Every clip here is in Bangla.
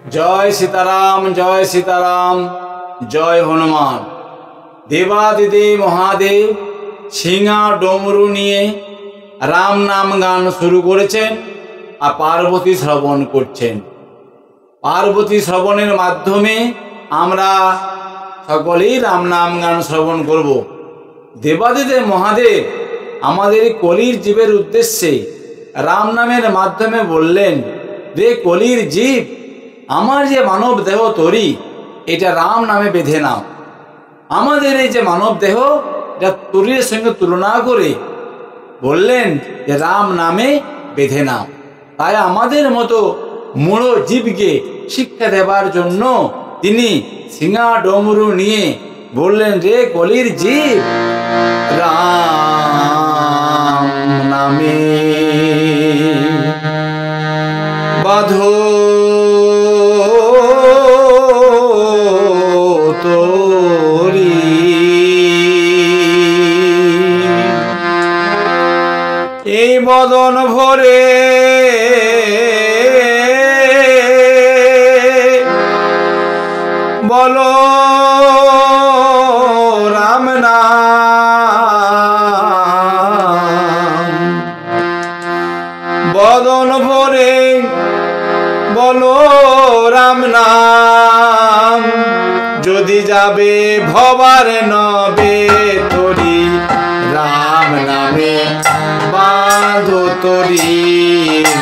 जय सीताराम, जय सीताराम, जय हनुमान। देवादिदेव महादेव सिंहा डमरू निये राम नाम गान शुरू करेছেন আর পার্বতী শ্রবণ করছেন। পার্বতী শ্রবণের মাধ্যমে আমরা সকলেই রাম নাম গান শ্রবণ করব। দেবাদিদেব মহাদেব আমাদের কলির জীবের উদ্দেশ্যে রাম নামের মাধ্যমে বললেন, রে কলির জীব, আমার যে মানব দেহ তরি এটা রাম নামে বেঁধে নাও। আমাদের এই যে মানব দেহ এটা তরির সঙ্গে তুলনা করে বললেন যে রাম নামে বেঁধে নাও। তাই আমাদের মতো মূঢ় জীবকে শিক্ষা দেবার জন্য তিনি সিংহা ডমরু নিয়ে বললেন, রে কলির জীব, রাম নামে বাঁধো তোরি, এই বদন ভরে বলো রাম নাম, বদন ভরে বলো রাম নাম, যদি যাবে ভবার নবে তরি, রাম নামে বাঁধো তরি,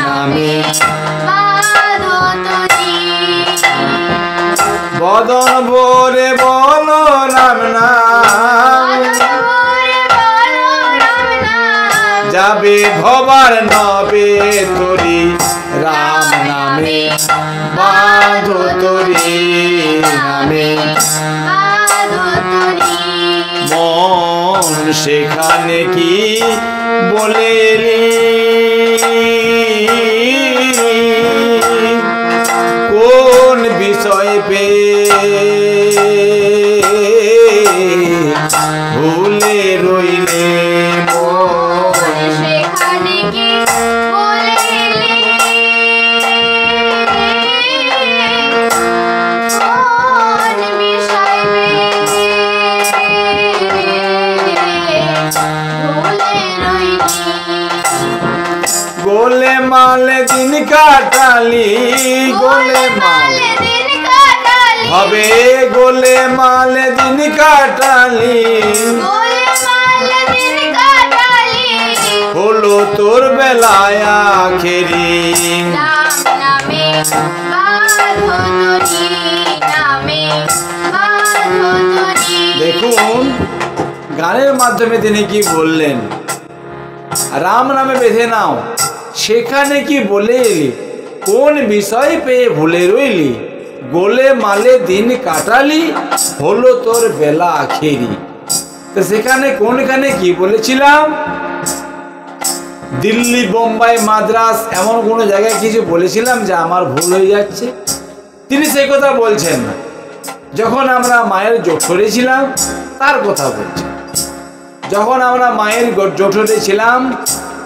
নামে বদন ভরে বলো রাম নাম, যাবে ভবার নবে তরি, রাম নামে বাঁধো তরি, নামে মন সেখানে কি বলে কোন বিষয় পে ভুলে রইলে, গোলে মালে দিন কাটালি, গোলে মালে হবে, গোলে মালে দিন কাটালি, হলো তোর বেলায় আখেরি, দেখুন গানের মাধ্যমে তিনি কি বললেন, রাম নামে বেঁধে নাও, সেখানে কি বলে এলি, কোন বিষয় পেয়ে ভুলে রইলি, গোলে মালে দিন কাটালি, হলো তোর বেলা আখেরি। তো সেখানে কোনখানে কি বলেছিলাম, দিল্লি, বোম্বাই, মাদ্রাস এমন কোনো জায়গায় কিছু বলেছিলাম যে আমার ভুল হয়ে যাচ্ছে? তিনি সেই কথা বলছেন না। যখন আমরা মায়ের জঠরে ছিলাম তার কথা বলছেন। যখন আমরা মায়ের জঠরে ছিলাম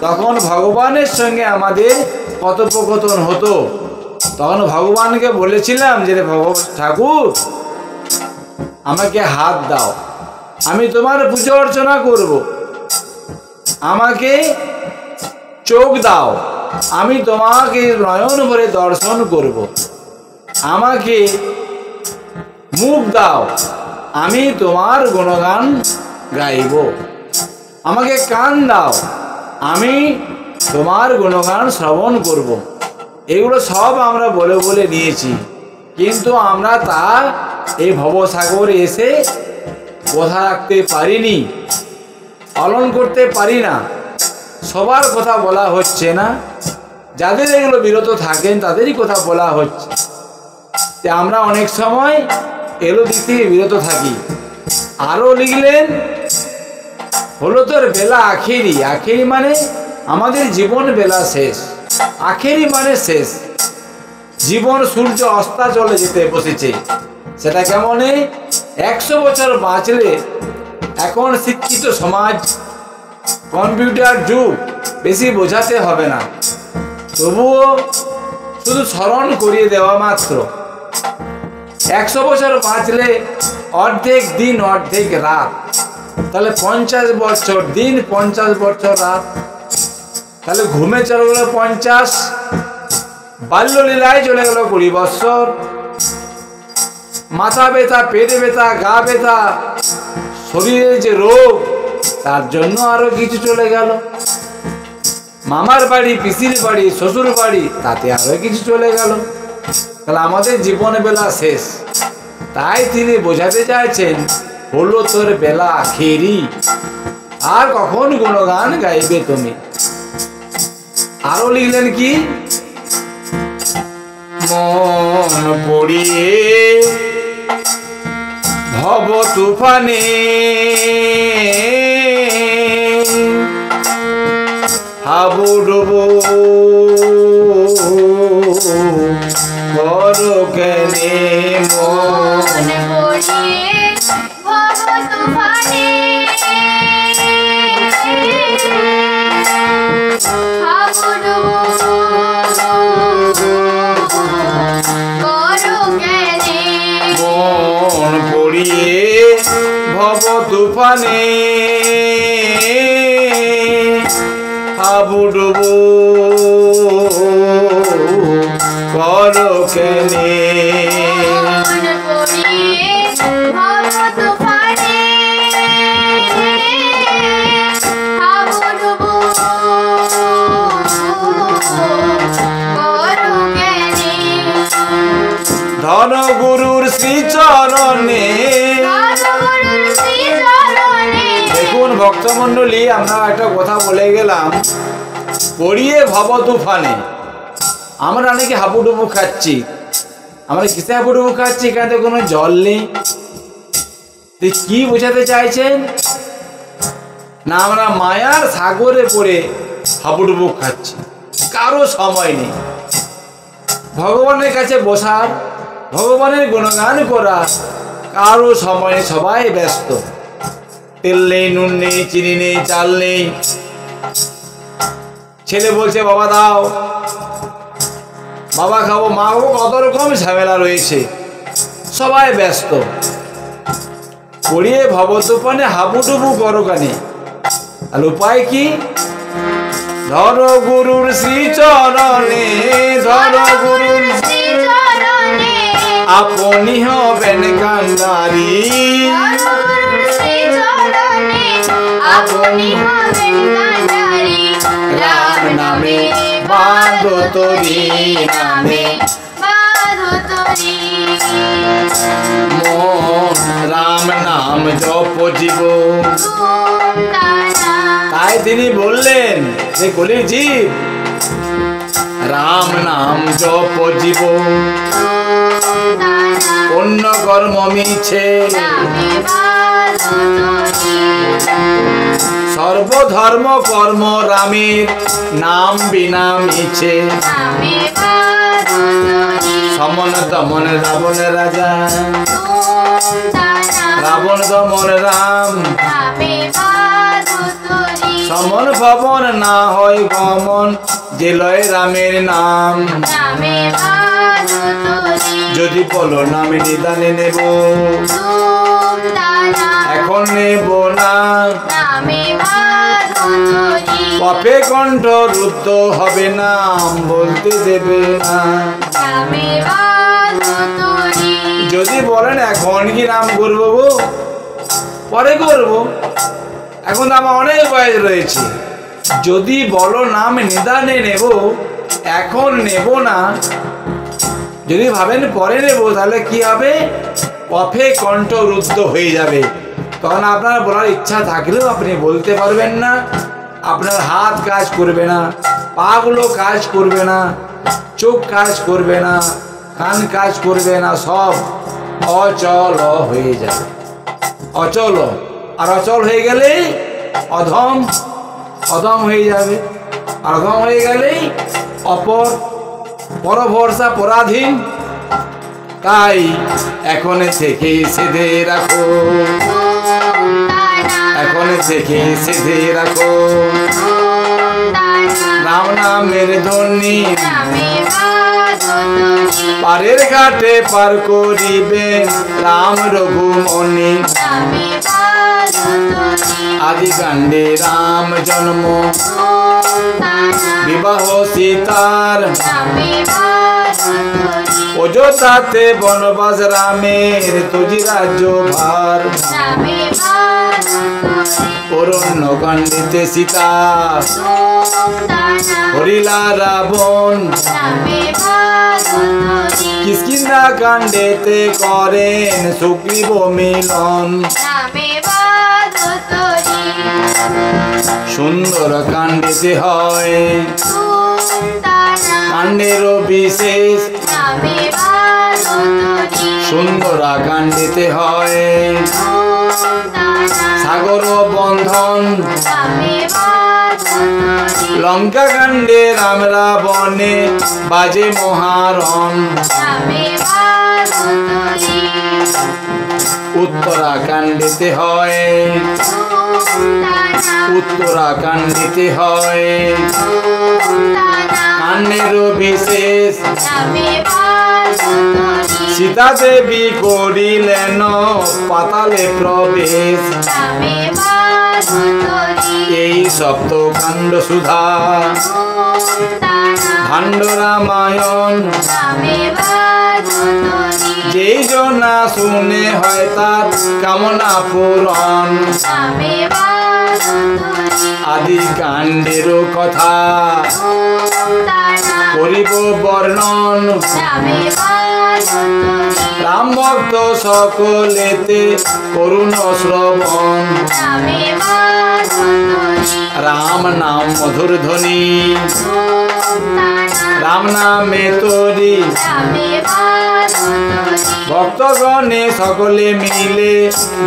তখন ভগবানের সঙ্গে আমাদের কথোপকথন হতো। তখন ভগবানকে বলেছিলাম যে ভগবান ঠাকুর, আমাকে হাত দাও, আমি তোমার পূজা অর্চনা করব। আমাকে চোখ দাও, আমি তোমাকে নয়ন ভরে দর্শন করব। আমাকে মুখ দাও, আমি তোমার গুণগান গাইব। আমাকে কান দাও, আমি তোমার গুণগান শ্রবণ করব। এগুলো সব আমরা বলে বলে নিয়েছি, কিন্তু আমরা তা এই ভবসাগরে এসে কথা রাখতে পারিনি, পালন করতে পারি না। সবার কথা বলা হচ্ছে না, যাদের এগুলো বিরত থাকেন তাদেরই কথা বলা হচ্ছে। যে আমরা অনেক সময় এগুলো দিক থেকে বিরত থাকি। আরও লিখলেন, হলো তোর বেলা আখেরি। আখেরি মানে আমাদের জীবন বেলা শেষ, আখেরি মানে শেষ। জীবন সূর্য অস্তা চলে যেতে বসেছে। সেটা কেমনে? 100 বছর বাঁচলে, এখন শিক্ষিত সমাজ, কম্পিউটার যুগ, বেশি বোঝাতে হবে না, তবুও শুধু স্মরণ করিয়ে দেওয়া মাত্র 100 বছর বাঁচলে অর্ধেক দিন অর্ধেক রাত, তাহলে 50 বছর দিন 50 বছর রাত, তাহলে ঘুমে চলে গেল 50, বাল্যলীলায় চলে গেল 20 বছর, মাথা ব্যথা, পেটে ব্যথা, গা ব্যথা, শরীরে যে রোগ তার জন্য আরো কিছু চলে গেল, মামার বাড়ি, পিসির বাড়ি, শ্বশুর বাড়ি, তাতে আরো কিছু চলে গেল। তাহলে আমাদের জীবন বেলা শেষ। তাই তিনি বোঝাতে চাইছেন, হলো তোর বেলা আখেরি, আর কখন গুণগান গাইবে তুমি। আরো লিখলেন কি, মন পড়িয়ে ভব তুফানে হাবুডুবু করো কেনে, মন পড়িয়ে ভব তুফানে হাবুডুবু করো কেনে, মন পড়িয়ে ভব তুফানে হাবুডুবু করো কেনে, মন পড়িয়ে ভব তুফানে হাবুডুবু করো কেনে, ধন গুরুর শ্রীচরণে। ধর্মগুরুর শ্রীচরণে। দেখুন ভক্তমণ্ডলী, আমরা একটা কথা বলে গেলাম, পড়িয়ে ভব তুফানে। আমরা নাকি হাবুডুবু খাচ্ছি। আমরা কিসে হাবুডুবু খাচ্ছি? এখানে কোনো জল নেই। কি বোঝাতে চাইছেন? না আমরা মায়ার সাগরে পড়ে হাবুডুবু খাচ্ছি, কারো সময় নেই ভগবানের কাছে বসার, ভগবানের গুণগান করা, কারো সময় নেই, সবাই ব্যস্ত। তেল নেই, নুন নেই, চিনি নেই, চাল নেই। ছেলে বলছে বাবা দাও, বাবা খাবো, মা খাবো, কত রকম ঝামেলা রয়েছে, সবাই ব্যস্ত। পড়িয়ে ভব তুফানে হাবুডুবু করো কানে। আর উপায় কি? ধর গুরুর শ্রীচরণে, ধর গুরুর শ্রীচরণে। আপনি হবেন কান্ডারি, ধর্মগুরুর শ্রীচরণে আপনি হবেন কান্ডারি। রাম নামে বাঁধো তরি নামে, বাঁধো তরি। মন রাম নাম জপ জীবন। তুম তারা তাই তিনি বললেন যে কলির জীব, রাম নাম জপ জীবন, তুম তারা অন্য কর্ম মিছে, নামে বাঁধো তরি। সর্বধর্ম কর্ম রামের নাম বিনা মিছে। নামে বাঁধো তরি। সমন দমন রাবণ রাজা, তুম তারা রাবণ দমন রাম, নামে বাঁধো তরি। সমন ভবন না হয় গমন, যে লয় রামের নাম। নামে বাঁধো তরি। যদি বলো নামে নিদানে নেব, তুম তারা এখন নেব না। নামে বাঁধো তরি। পপে কণ্ঠ রুদ্ধ হবে, নাম বলতে দেবে না। নামে বাঁধো তরি। যদি বলেন এখন কি নাম করবো গো, পরে করবো, এখন তো আমার অনেক বয়স রয়েছে। যদি বলো নাম নিদানে নেব, এখন নেব না। যদি ভাবেন পরে নেব, তাহলে কি হবে? পথে কণ্ঠ রুদ্ধ হয়ে যাবে। তখন আপনার বলার ইচ্ছা থাকলেও আপনি বলতে পারবেন না। আপনার হাত কাজ করবে না, পাগুলো কাজ করবে না, চোখ কাজ করবে না, কান কাজ করবে না, সব অচল হয়ে যাবে। অচল, আর অচল হয়ে গেলে অধম, অধম হয়ে যাবে। আর অধম হয়ে গেলেই পরভরসা পরাধীন। তাই এখন থেকে সেধে রাখো, তুম তারা এখন থেকে সেধে রাখো, তুম তারা রাম নামের ধ্বনি, নামে বাঁধো তরি। পারের ঘাটে পার করিবেন রাম রঘুমণি নামে বাজুতরি আদি কাণ্ডে রাম জন্ম ধুমধানা বিবাহ সীতার নামে বাজুতরি অযোধ্যাতে বনবাস রামের তুজি রাজ্য ভার নামে বাজুতরি অরণ্য কাণ্ডিতে সীতা ধুমধানা হরিলা রাবণ নামে বাজুতরি কিষ্কিন্ধা কাণ্ডেতে করেন সুগ্রীব মিলন নামে বাজুতরি সুন্দর কাণ্ডেতে হয় ধুমধানা কাণ্ডের বিশেষ নামে বাজুতরি সুন্দরা কাণ্ডেতে হয় ধুমধানা সাগর বন্ধন নামে বাজুতরি লঙ্কা কাণ্ডে রাম রাবণে বাজে মহারণ নামে বাজুতরি উত্তরাকাণ্ডেতে হয় ধুমধানা উত্তরাকাণ্ডেতে হয় ধুমধানা কাণ্ডের বিশেষ নামে বাজুতরি সীতা দেবী করিলেন পাতালে প্রবেশ নামে বাজুতরি এই সপ্তকাণ্ড সুধা ধুমধানা ভাণ্ড রামায়ণ নামে বাজুতরি যেই জনা শুনে হয় তার কামনা পূরণ নামে বাজুতরি আদি কাণ্ডের কথা ধুমধানা করিব বর্ণন নামে বাজুতরি রাম ভক্ত সকলেতে করুণ শ্রবণ নামে বাজুতরি রাম নাম মধুর ধ্বনি ধুমধানা রাম নামে তরি নামে বাজুতরি ভক্তগণে সকলে মিলে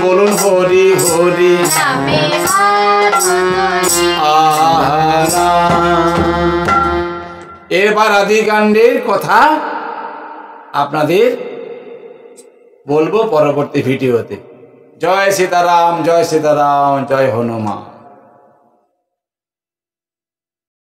বলুন হরি হরি নামে বাজুতরি আহারা। এবার আদিকাণ্ডের কথা আপনাদের বলবো পরবর্তী ভিডিওতে। জয় সীতারাম, জয় সীতারাম, জয় হনুমান।